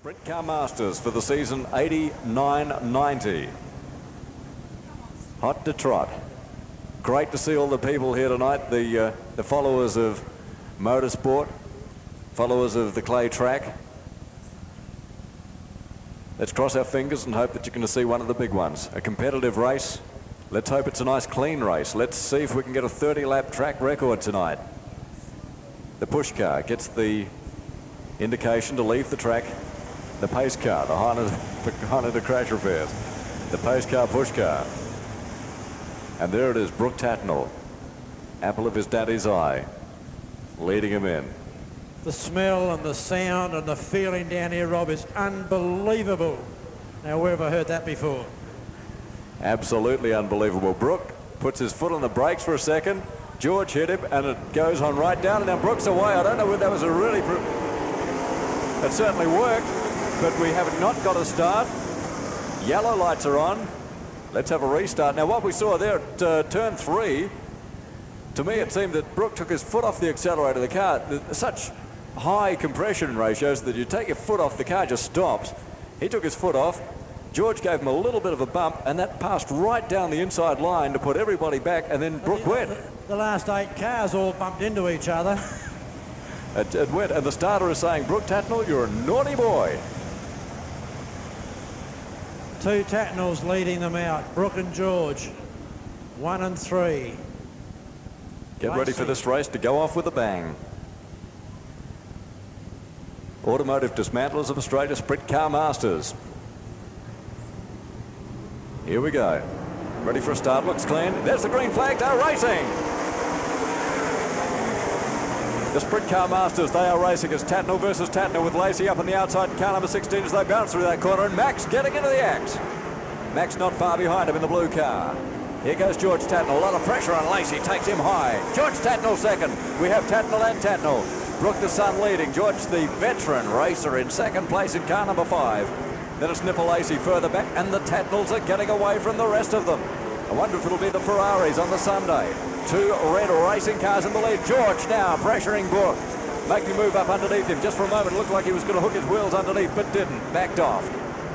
Sprintcar Masters for the season 89-90. Hot to trot. Great to see all the people here tonight, the followers of motorsport, followers of the clay track. Let's cross our fingers and hope that you're going to see one of the big ones. A competitive race. Let's hope it's a nice clean race. Let's see if we can get a 30-lap track record tonight. The push car gets the indication to leave the track. The pace car, the Highlander to crash repairs. The pace car, push car. And there it is, Brooke Tatnall, apple of his daddy's eye, leading him in. The smell and the sound and the feeling down here, Rob, is unbelievable. Now, where have I heard that before? Absolutely unbelievable. Brooke puts his foot on the brakes for a second. George hit him, and it goes on right down. And now Brooke's away. I don't know whether that was a really... It certainly worked, but we have not got a start. Yellow lights are on. Let's have a restart. Now, what we saw there at turn 3, to me, it seemed that Brooke took his foot off the accelerator of the car. Such high compression ratios that you take your foot off, the car just stops. He took his foot off. George gave him a little bit of a bump, and that passed right down the inside line to put everybody back, and then Brooke went. The last 8 cars all bumped into each other. It went, and the starter is saying, Brooke Tatnall, you're a naughty boy. 2 Tatnalls leading them out, Brooke and George, 1 and 3. Get ready for this race to go off with a bang. Automotive Dismantlers of Australia, Sprintcar Masters. Here we go. Ready for a start, looks clean. There's the green flag, they're racing. The Sprintcar Masters, they are racing as Tatnall versus Tatnall with Lacey up on the outside in car number 16 as they bounce through that corner, and Max getting into the act. Max not far behind him in the blue car. Here goes George Tatnall, a lot of pressure on Lacey, takes him high. George Tatnall second. We have Tatnall and Tatnall. Brooke the son leading. George the veteran racer in second place in car number 5. Then it's Nipper Lacey further back, and the Tatnalls are getting away from the rest of them. I wonder if it'll be the Ferraris on the Sunday. 2 red racing cars in the lead. George now pressuring Brooke, making move up underneath him. Just for a moment, it looked like he was going to hook his wheels underneath, but didn't. Backed off.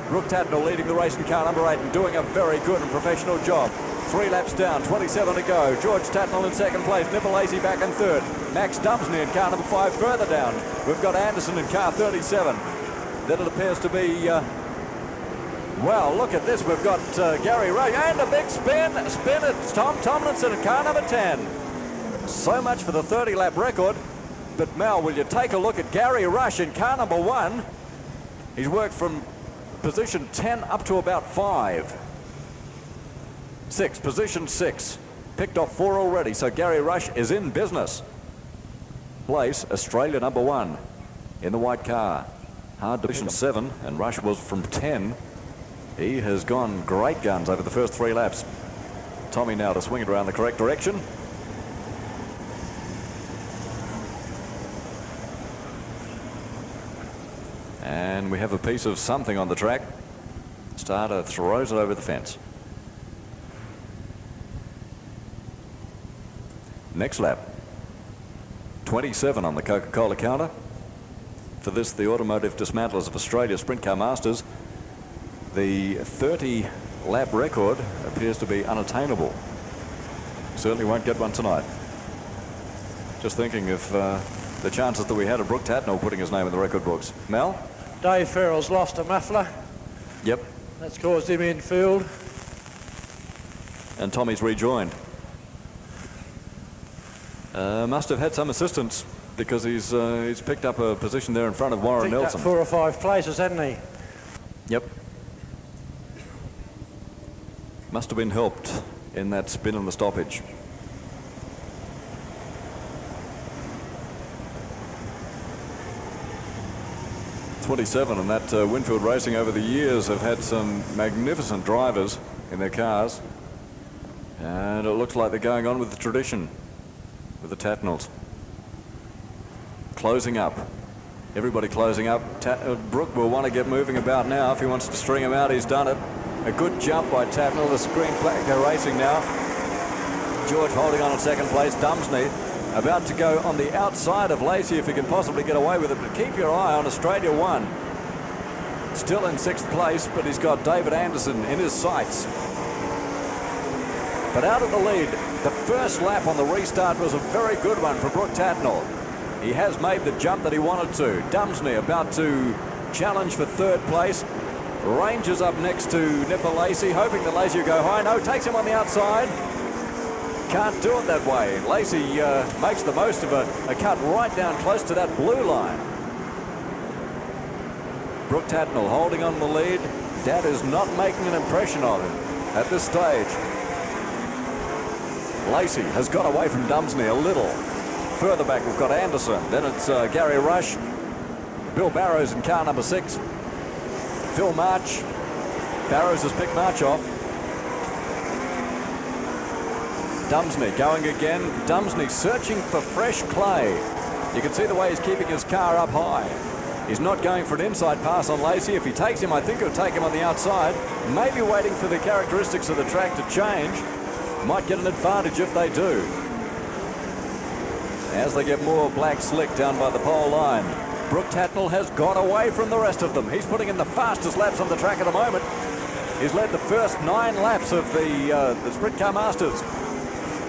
Brooke Tatnall leading the race in car number 8 and doing a very good and professional job. 3 laps down, 27 to go. George Tatnall in second place. Nipper Lacey back in third. Max Dumsney in car number 5 further down. We've got Anderson in car 37. Then it appears to be... well, look at this. We've got Gary Rush and a big spin. It's Tom Tomlinson in car number 10. So much for the 30-lap record. But Mel, will you take a look at Gary Rush in car number 1? He's worked from position 10 up to about 6, position 6. Picked off 4 already, so Gary Rush is in business. Place, Australia number 1 in the white car. Hard division 7, and Rush was from 10. He has gone great guns over the first 3 laps. Tommy now to swing it around the correct direction. And we have a piece of something on the track. Starter throws it over the fence. Next lap. 27 on the Coca-Cola counter. For this, the Automotive Dismantlers of Australia Sprintcar Masters. The 30-lap record appears to be unattainable. Certainly won't get one tonight. Just thinking of the chances that we had of Brooke Tatnall putting his name in the record books. Mel? Dave Farrell's lost a muffler. Yep. That's caused him infield. And Tommy's rejoined. Must have had some assistance because he's picked up a position there in front of Warren Nelson. 4 or 5 places, hasn't he? Yep. Must have been helped in that spin and the stoppage. '27, and that Winfield Racing over the years have had some magnificent drivers in their cars, and it looks like they're going on with the tradition with the Tatnalls. Closing up. Everybody closing up. Brooke will want to get moving about now. If he wants to string him out, he's done it. A good jump by Tatnall. The green flag, they're racing now. George holding on in second place. Dumsney about to go on the outside of Lacey if he can possibly get away with it. But keep your eye on Australia 1. still in 6th place, but he's got David Anderson in his sights. But out of the lead, the first lap on the restart was a very good one for Brooke Tatnall. He has made the jump that he wanted to. Dumsney about to challenge for 3rd place. Rangers up next to Nipper Lacey, hoping that Lacey will go high. No, takes him on the outside. Can't do it that way. Lacey makes the most of a cut right down close to that blue line. Brooke Tatnall holding on the lead. Dad is not making an impression on him at this stage. Lacey has got away from Dumsney a little. Further back we've got Anderson. Then it's Gary Rush. Bill Barrows in car number 6. Phil March. Barrows has picked March off. Dumsney going again. Dumsney searching for fresh clay. You can see the way he's keeping his car up high. He's not going for an inside pass on Lacey. If he takes him, I think he'll take him on the outside. Maybe waiting for the characteristics of the track to change. Might get an advantage if they do. As they get more black slick down by the pole line. Brooke Tatnall has got away from the rest of them. He's putting in the fastest laps on the track at the moment. He's led the first 9 laps of the Sprintcar Masters.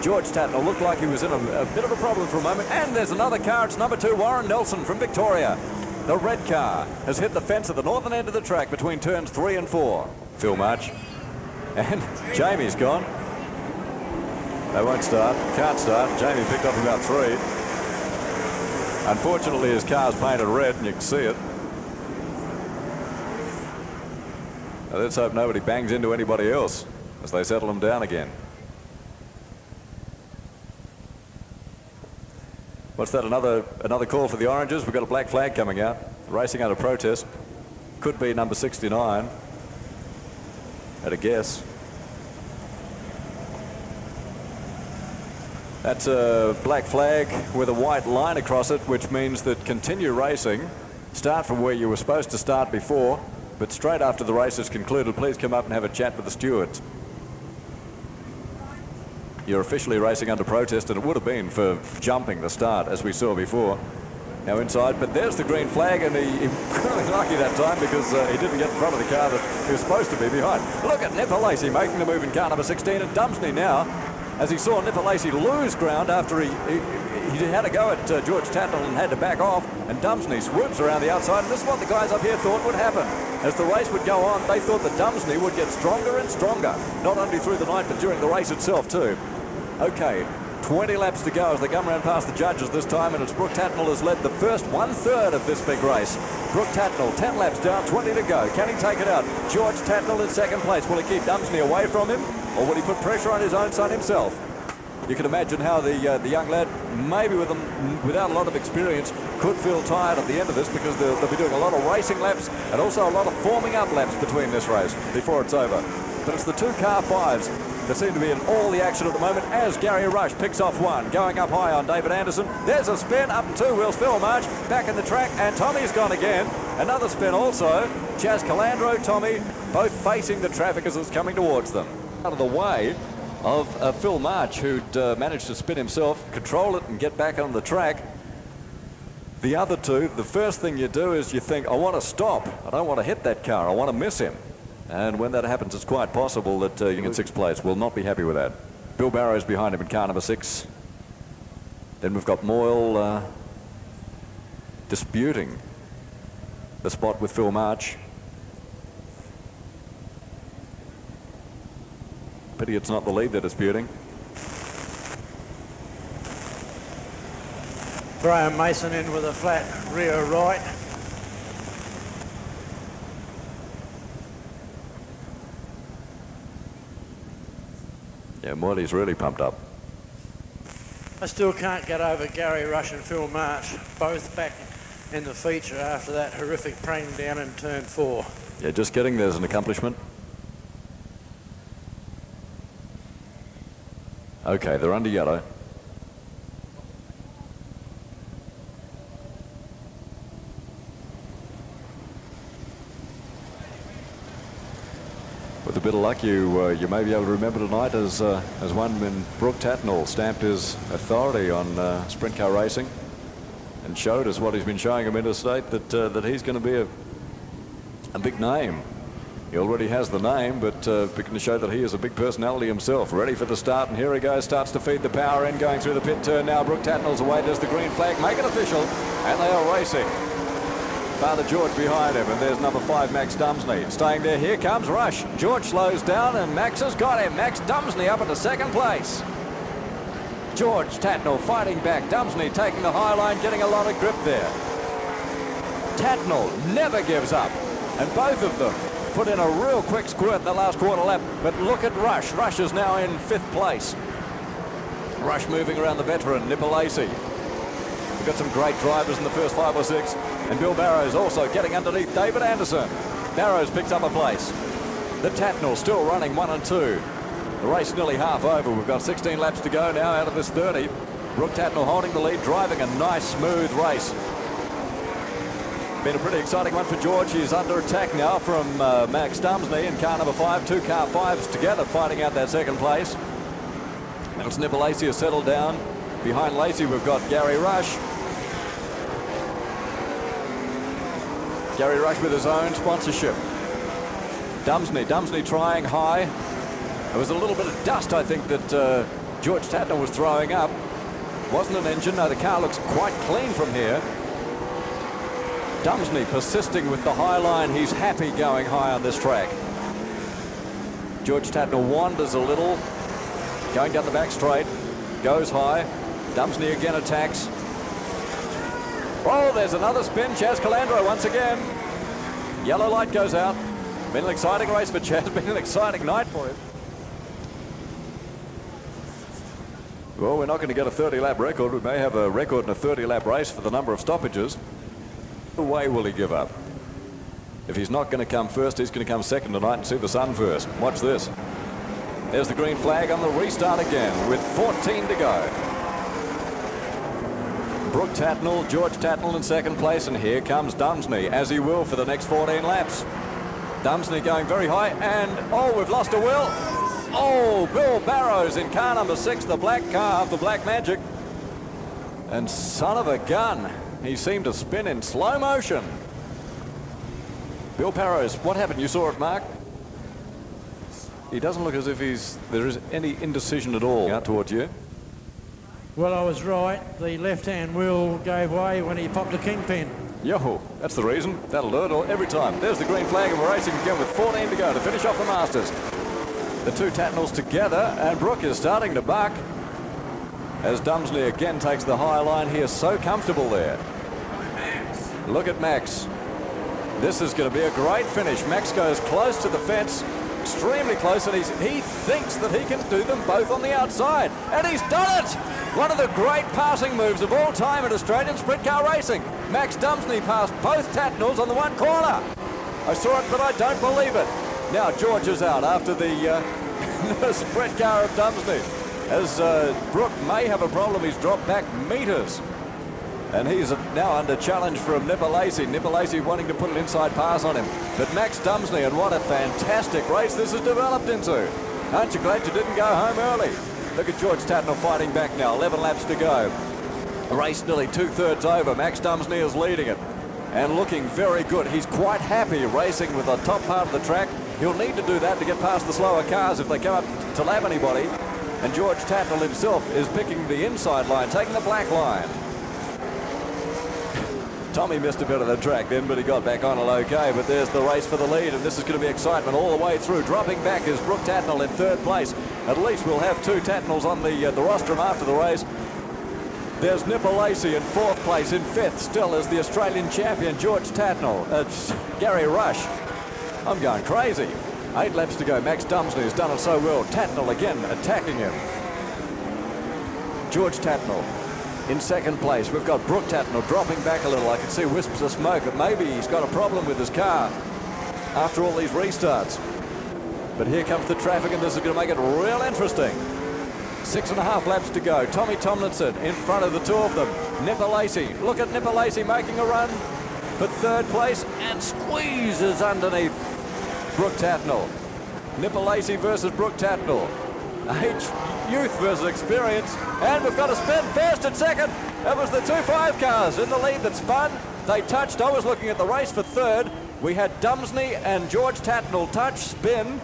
George Tatnall looked like he was in a bit of a problem for a moment. And there's another car. It's number 2, Warren Nelson from Victoria. The red car has hit the fence at the northern end of the track between turns 3 and 4. Phil March. And Jamie's gone. They won't start. Can't start. Jamie picked up about 3. Unfortunately, his car's painted red, and you can see it. Now, let's hope nobody bangs into anybody else as they settle them down again. What's that? Another call for the Oranges. We've got a black flag coming out. Racing under protest. Could be number 69. At a guess. That's a black flag with a white line across it, which means that continue racing. Start from where you were supposed to start before, but straight after the race is concluded, please come up and have a chat with the stewards. You're officially racing under protest, and it would have been for jumping the start, as we saw before. Now inside, but there's the green flag, and he was really lucky that time because he didn't get in front of the car that he was supposed to be behind. Look at Nipper Lacey making the move in car number 16, and Dumsney now, as he saw Nipper Lacey lose ground after he had a go at George Tatnall and had to back off, and Dumsney swoops around the outside, and this is what the guys up here thought would happen. As the race would go on, they thought that Dumsney would get stronger and stronger, not only through the night, but during the race itself too. Okay, 20 laps to go as they come around past the judges this time, and it's Brooke Tatnall has led the first 1/3 of this big race. Brooke Tatnall, 10 laps down, 20 to go. Can he take it out? George Tatnall in 2nd place. Will he keep Dumsney away from him, or will he put pressure on his own son himself? You can imagine how the young lad, maybe without a lot of experience, could feel tired at the end of this, because they'll be doing a lot of racing laps and also a lot of forming up laps between this race before it's over. But it's the 2 car 5s that seem to be in all the action at the moment, as Gary Rush picks off 1, going up high on David Anderson. There's a spin up 2 wheels. Phil March back in the track, and Tommy's gone again. Another spin also. Chaz Calandro, Tommy, both facing the traffic as it's coming towards them. Out of the way of Phil March, who'd managed to spin himself, control it and get back on the track. The other 2, the first thing you do is you think, I want to stop. I don't want to hit that car. I want to miss him. And when that happens, it's quite possible that you get 6th place. Will not be happy with that. Bill Barrows behind him in car number 6. Then we've got Moyle disputing the spot with Phil March. Pity it's not the lead they're disputing. Graham Mason in with a flat rear right. Yeah, Morty's really pumped up. I still can't get over Gary Rush and Phil March, both back in the feature after that horrific bang down in turn 4. Yeah, just getting there's an accomplishment. Okay, they're under yellow. With a bit of luck, you may be able to remember tonight as one when Brooke Tatnall stamped his authority on sprint car racing and showed us what he's been showing him interstate, that he's going to be A big name. He already has the name, but beginning to show that he is a big personality himself. Ready for the start, and here he goes. Starts to feed the power in, going through the pit turn now. Brooke Tatnall's away. Does the green flag make it official? And they are racing. Father George behind him, and there's number 5, Max Dumsney. Staying there, here comes Rush. George slows down, and Max has got him. Max Dumsney up into second place. George Tatnall fighting back. Dumsney taking the high line, getting a lot of grip there. Tatnall never gives up, and both of them put in a real quick squirt in the last quarter lap. But look at Rush. Rush is now in 5th place. Rush moving around the veteran, Nipalesi. We've got some great drivers in the first 5 or 6. And Bill Barrows also getting underneath David Anderson. Barrows picks up a place. The Tatnall still running 1 and 2. The race nearly half over. We've got 16 laps to go now out of this 30. Brooke Tatnall holding the lead, driving a nice, smooth race. Been a pretty exciting one for George. He's under attack now from Max Dumsney in car number 5. 2 car 5s together fighting out that second place. Nelson Nipalesi has settled down. Behind Lacey, we've got Gary Rush. Gary Rush with his own sponsorship. Dumsney trying high. There was a little bit of dust, I think, that George Tatnall was throwing up. Wasn't an engine. No, the car looks quite clean from here. Dumsney persisting with the high line. He's happy going high on this track. George Tatnall wanders a little. Going down the back straight. Goes high. Dumsney again attacks. Oh, there's another spin. Chaz Calandro once again. Yellow light goes out. Been an exciting race for Chaz. Been an exciting night for him. Well, we're not going to get a 30-lap record. We may have a record in a 30-lap race for the number of stoppages. No way will he give up. If he's not going to come first, he's going to come second tonight and see the sun first. Watch this. There's the green flag on the restart again with 14 to go. Brooke Tatnall, George Tatnall in second place, and here comes Dumsney, as he will for the next 14 laps. Dumsney going very high, and oh, we've lost a wheel. Oh, Bill Barrows in car number 6, the black car of the Black Magic. And son of a gun, he seemed to spin in slow motion. Bill Barrows, what happened? You saw it, Mark? He doesn't look as if there is any indecision at all out towards you. Well, I was right. The left-hand wheel gave way when he popped a kingpin. Yo, that's the reason. That'll do it every time. There's the green flag, and we're racing again with 14 to go to finish off the Masters. The 2 Tatnalls together, and Brooke is starting to buck as Dumsney again takes the high line. He is so comfortable there. Look at Max. This is going to be a great finish. Max goes close to the fence, extremely close, and he thinks that he can do them both on the outside, and he's done it. One of the great passing moves of all time in Australian sprint car racing. Max Dumsney passed both Tatnalls on the one corner. I saw it, but I don't believe it. Now George is out after the sprint car of Dumsney, as Brooke may have a problem. He's dropped back meters, and he's now under challenge from Nipalesi. Nipalesi wanting to put an inside pass on him, but Max Dumsney, and what a fantastic race this has developed into. Aren't you glad you didn't go home early? Look at George Tatnall fighting back now. 11 laps to go. The race nearly 2/3 over. Max Dumsney is leading it and looking very good. He's quite happy racing with the top part of the track. He'll need to do that to get past the slower cars if they come up to lap anybody. And George Tatnall himself is picking the inside line, taking the black line. Tommy missed a bit of the track then, but he got back on it okay. But there's the race for the lead, and this is going to be excitement all the way through. Dropping back is Brooke Tatnall in 3rd place. At least we'll have 2 Tatnalls on the rostrum after the race. There's Nipalesi in 4th place. In 5th still is the Australian champion, George Tatnall. Gary Rush. I'm going crazy. 8 laps to go. Max Dumsney has done it so well. Tatnall again attacking him. George Tatnall in 2nd place. We've got Brooke Tatnall dropping back a little. I can see wisps of smoke, but maybe he's got a problem with his car after all these restarts. But here comes the traffic, and this is going to make it real interesting. 6.5 laps to go. Tommy Tomlinson in front of the 2 of them. Nipalesi. Look at Nipalesi making a run for 3rd place and squeezes underneath Brooke Tatnall. Nipalesi versus Brooke Tatnall. Youth versus experience. And we've got a spin. 1st and 2nd. That was the 2 5 cars in the lead that spun. They touched. I was looking at the race for 3rd. We had Dumsney and George Tatnall touch, spin,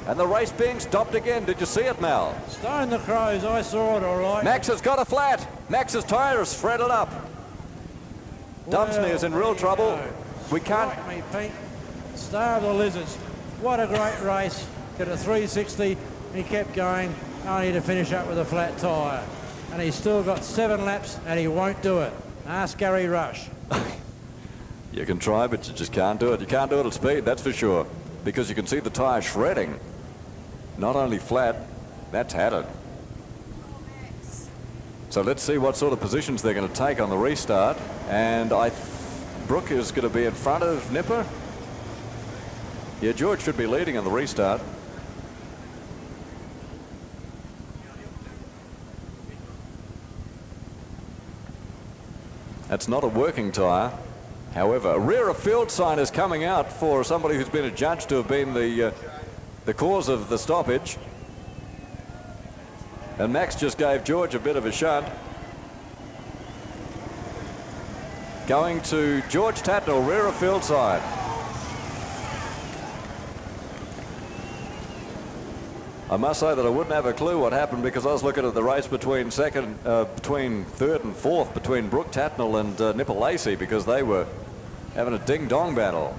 and the race being stopped again. Did you see it, Mal? Stone the Crows, I saw it all right. Max has got a flat. Max's tyre is threaded up. Dumsney is in real trouble. We can't... Strike me, Pete. Star of the Lizards. What a great race. Did a 360. He kept going, only to finish up with a flat tyre. And he's still got 7 laps, and he won't do it. Ask Gary Rush. You can try, but you just can't do it. You can't do it at speed, that's for sure. Because you can see the tyre shredding. Not only flat, that's had it. So let's see what sort of positions they're going to take on the restart. And Brooke is going to be in front of Nipper. Yeah, George should be leading on the restart. That's not a working tyre. However, a rear of field sign is coming out for somebody who's been adjudged to have been the cause of the stoppage. And Max just gave George a bit of a shunt. Going to George Tatnall, rear of field side. I must say that I wouldn't have a clue what happened because I was looking at the race between third and fourth between Brooke Tatnall and Nipper Lacey because they were having a ding-dong battle.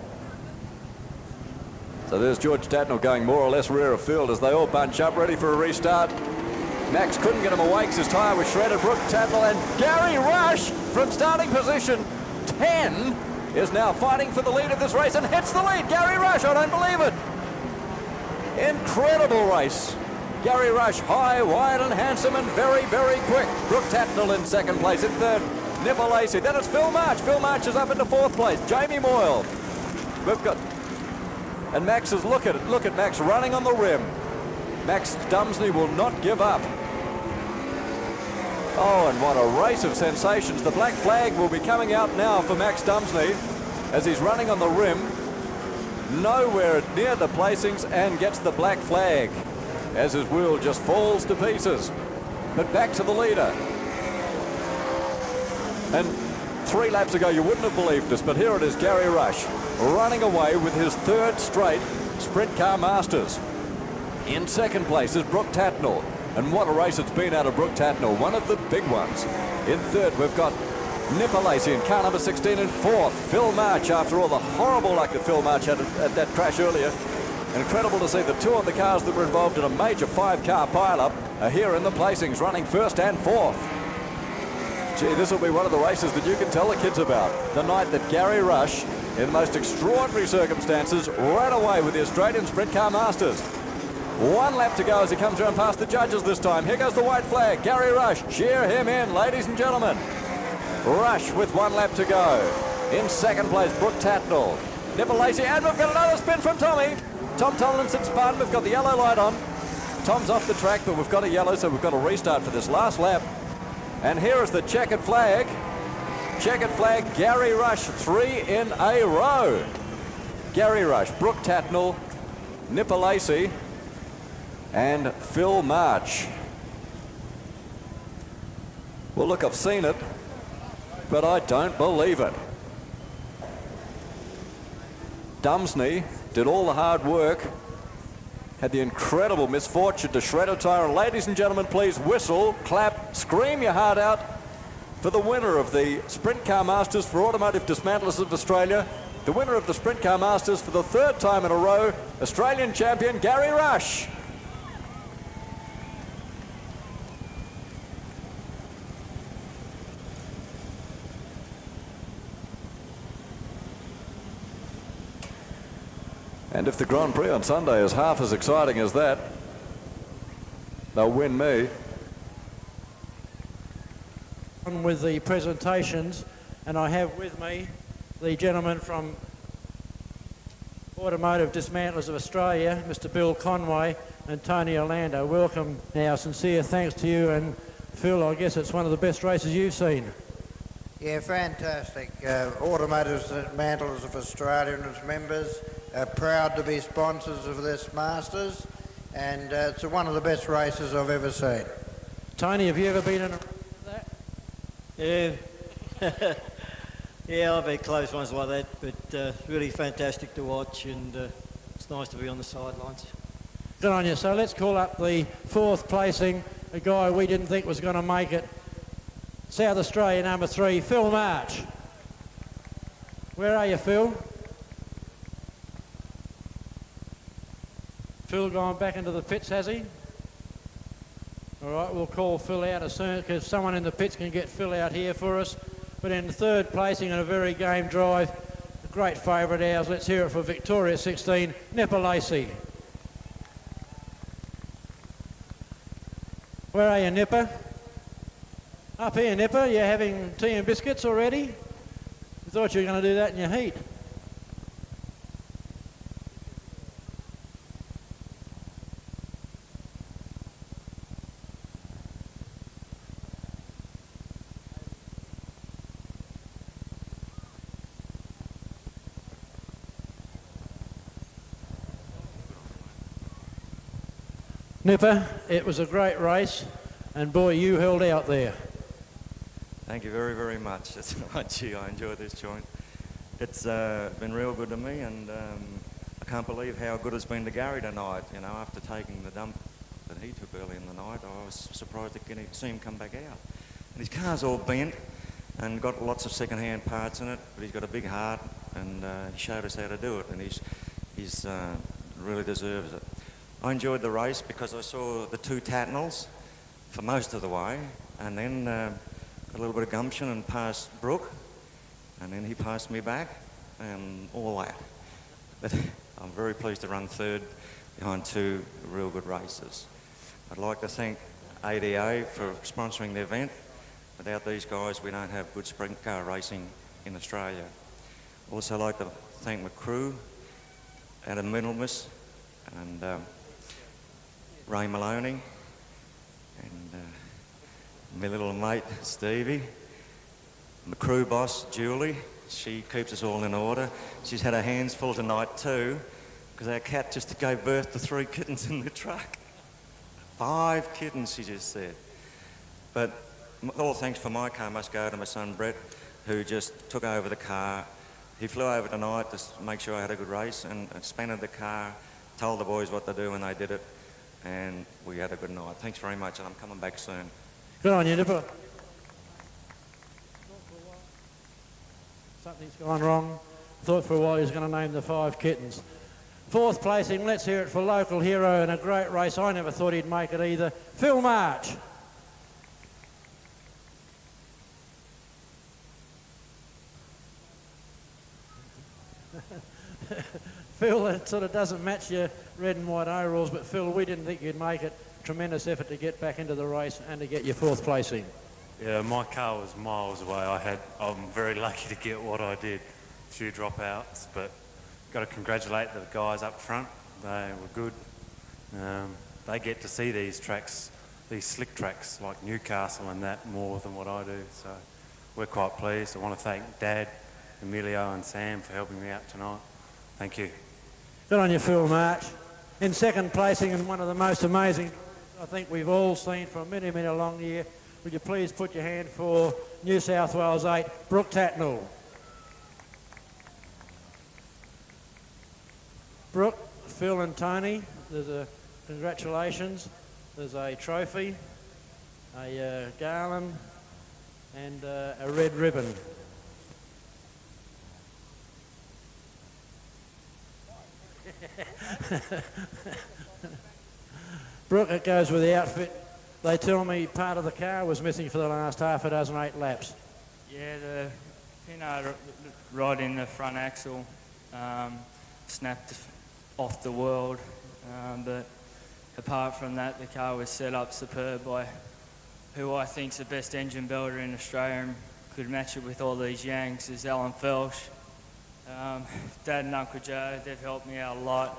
So there's George Tatnall going more or less rear of field as they all bunch up ready for a restart. Max couldn't get him away because his tyre was shredded. Brooke Tatnall and Gary Rush from starting position 10 is now fighting for the lead of this race and hits the lead. Gary Rush, I don't believe it. Incredible race. Gary Rush, high, wide and handsome and very, very quick. Brooke Tatnall in second place. In third, Nipper Lacey. Then it's Phil March. Phil March is up into fourth place. Jamie Moyle. We've got... And Max is, look at Max running on the rim. Max Dumsney will not give up. Oh, and what a race of sensations. The black flag will be coming out now for Max Dumsney as he's running on the rim. Nowhere near the placings and gets the black flag as his wheel just falls to pieces. But back to the leader. And 3 laps ago you wouldn't have believed this, but here it is, Gary Rush running away with his 3rd straight Sprint Car Masters. In second place is Brooke Tatnall, and what a race it's been out of Brooke Tatnall, one of the big ones. In third we've got Nipper Lacey in car number 16. In fourth, Phil March, after all the horrible luck that Phil March had at that crash earlier. Incredible to see the 2 of the cars that were involved in a major 5-car pile-up are here in the placings, running first and fourth. Gee, this will be one of the races that you can tell the kids about. The night that Gary Rush, in most extraordinary circumstances, ran away with the Australian Sprint Car Masters. 1 lap to go as he comes around past the judges this time. Here goes the white flag. Gary Rush, cheer him in, ladies and gentlemen. Rush with 1 lap to go. In second place, Brooke Tatnall. Nipper Lacey, and we've got another spin from Tommy. Tom Tomlinson spun. We've got the yellow light on. Tom's off the track, but we've got a yellow, so we've got a restart for this last lap. And here is the checkered flag. Checkered flag, Gary Rush, 3 in a row. Gary Rush, Brooke Tatnall, Nipper Lacey, and Phil March. Well, look, I've seen it, but I don't believe it. Dumsney did all the hard work, had the incredible misfortune to shred a tyre. And ladies and gentlemen, please whistle, clap, scream your heart out for the winner of the Sprint Car Masters for Automotive Dismantlers of Australia, the winner of the Sprint Car Masters for the 3rd time in a row, Australian champion Gary Rush. And if the Grand Prix on Sunday is half as exciting as that, they'll win me. On with the presentations, and I have with me the gentleman from Automotive Dismantlers of Australia, Mr. Bill Conway and Tony Orlando. Welcome. Now, sincere thanks to you, and Phil, I guess it's one of the best races you've seen. Yeah, fantastic. Automotive Dismantlers of Australia and its members are proud to be sponsors of this Masters, and it's one of the best races I've ever seen. Tony, have you ever been in a race like that? Yeah. Yeah, I've had close ones like that, but really fantastic to watch, and it's nice to be on the sidelines. Good on you. So let's call up the fourth placing, a guy we didn't think was going to make it. South Australia, number 3, Phil March. Where are you, Phil? Phil gone back into the pits, has he? All right, we'll call Phil out as soon, because someone in the pits can get Phil out here for us. But in third placing in a very game drive, a great favourite ours. Let's hear it for Victoria 16, Nipper Lacey. Where are you, Nipper? Up here, Nipper. You're having tea and biscuits already? You thought you were going to do that in your heat. Nipper, it was a great race, and boy, you held out there. Thank you very, very much. It's gee, I enjoy this joint. It's been real good to me, and I can't believe how good it's been to Gary tonight. You know, after taking the dump that he took early in the night, I was surprised to see him come back out. And his car's all bent and got lots of second-hand parts in it, but he's got a big heart, and he showed us how to do it, and he's really deserves it. I enjoyed the race because I saw the 2 Tatnals for most of the way, and then got a little bit of gumption and passed Brooke, and then he passed me back, and all that. But I'm very pleased to run third behind 2 real good races. I'd like to thank ADA for sponsoring the event. Without these guys, we don't have good sprint car racing in Australia. Also like to thank my crew, Adam Middlemas, and Ray Maloney, and my little mate Stevie, my crew boss Julie. She keeps us all in order. She's had her hands full tonight too, because our cat just gave birth to 3 kittens in the truck. 5 kittens, she just said. But all thanks for my car must go to my son Brett, who just took over the car. He flew over tonight to make sure I had a good race, and spannered the car, told the boys what to do, and they did it. And we had a good night. Thanks very much, and I'm coming back soon. Good on you, Nipper. Something's gone wrong. Thought for a while he was going to name the 5 kittens. Fourth placing, let's hear it for local hero in a great race. I never thought he'd make it either. Phil March. Phil, it sort of doesn't match your red and white overalls, but Phil, we didn't think you'd make it. Tremendous effort to get back into the race and to get your 4th placing. Yeah, my car was miles away. I'm very lucky to get what I did. A few dropouts, but got to congratulate the guys up front. They were good. They get to see these tracks, these slick tracks like Newcastle and that more than what I do. So we're quite pleased. I want to thank Dad, Emilio and Sam for helping me out tonight. Thank you. Good on you, Phil March. In 2nd placing, and one of the most amazing I think we've all seen for many, many a long year, would you please put your hand for New South Wales 8, Brooke Tatnall. Brooke, Phil and Tony, there's a congratulations. There's a trophy, a garland, and a red ribbon. Brooke, it goes with the outfit. They tell me part of the car was missing for the last half a dozen 8 laps. Yeah, the pin right in the front axle snapped off the world, but apart from that, the car was set up superb by who I think's the best engine builder in Australia and could match it with all these Yanks, is Alan Felsh. Dad and Uncle Joe, they've helped me out a lot.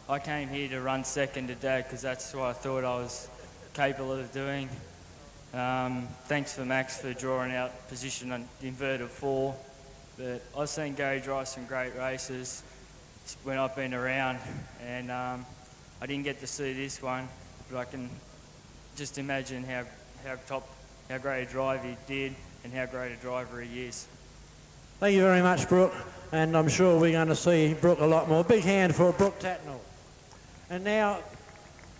I came here to run second to Dad because that's what I thought I was capable of doing. Thanks for Max for drawing out position on the inverted 4. But I've seen Gary drive some great races when I've been around, and I didn't get to see this one, but I can just imagine how great a drive he did and how great a driver he is. Thank you very much, Brooke, and I'm sure we're going to see Brooke a lot more. Big hand for Brooke Tatnell. And now,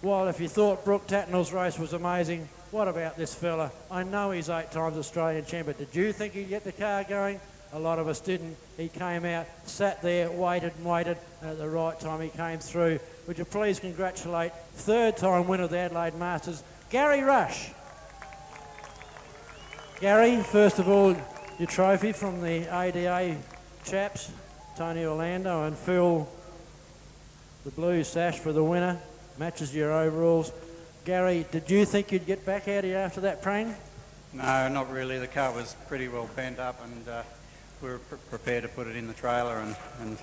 well, if you thought Brooke Tatnell's race was amazing, what about this fella? I know he's 8 times Australian champion. Did you think he'd get the car going? A lot of us didn't. He came out, sat there, waited and waited, and at the right time he came through. Would you please congratulate 3rd-time winner of the Adelaide Masters, Gary Rush. Gary, first of all, your trophy from the ADA chaps, Tony Orlando and Phil, the blue sash for the winner, matches your overalls. Gary, did you think you'd get back out here after that prang? No, not really. The car was pretty well bent up, and we were prepared to put it in the trailer and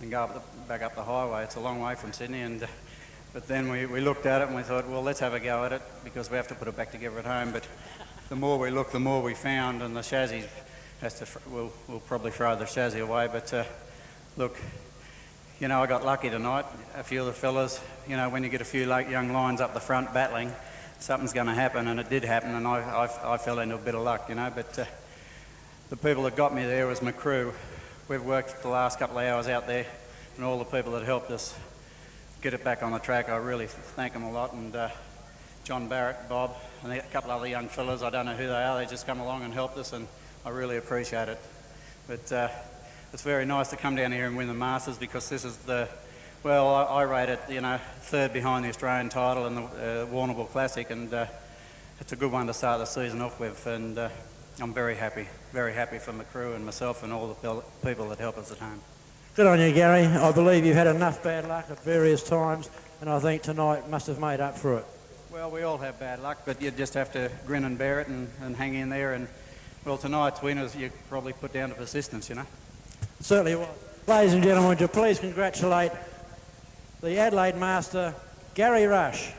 go back up the highway. It's a long way from Sydney, but then we looked at it and we thought, well, let's have a go at it because we have to put it back together at home. But the more we looked, the more we found, and the chassis we'll probably throw the chassis away. But look, you know, I got lucky tonight. A few of the fellas, you know, when you get a few young lions up the front battling, something's going to happen, and it did happen, and I fell into a bit of luck, you know. But the people that got me there was my crew. We've worked the last couple of hours out there, and all the people that helped us get it back on the track, I really thank them a lot. And John Barrett, Bob, and a couple of other young fellas, I don't know who they are, they just come along and helped us, and I really appreciate it. But it's very nice to come down here and win the Masters, because this is well, I rate it, you know, 3rd behind the Australian title and the Warrnambool Classic, and it's a good one to start the season off with, and I'm very happy for my crew and myself and all the people that help us at home. Good on you, Gary. I believe you've had enough bad luck at various times, and I think tonight must have made up for it. Well, we all have bad luck, but you just have to grin and bear it and hang in there. And, well, tonight's winners you probably put down to persistence, you know. Certainly was. Ladies and gentlemen, would you please congratulate the Adelaide Master, Gary Rush.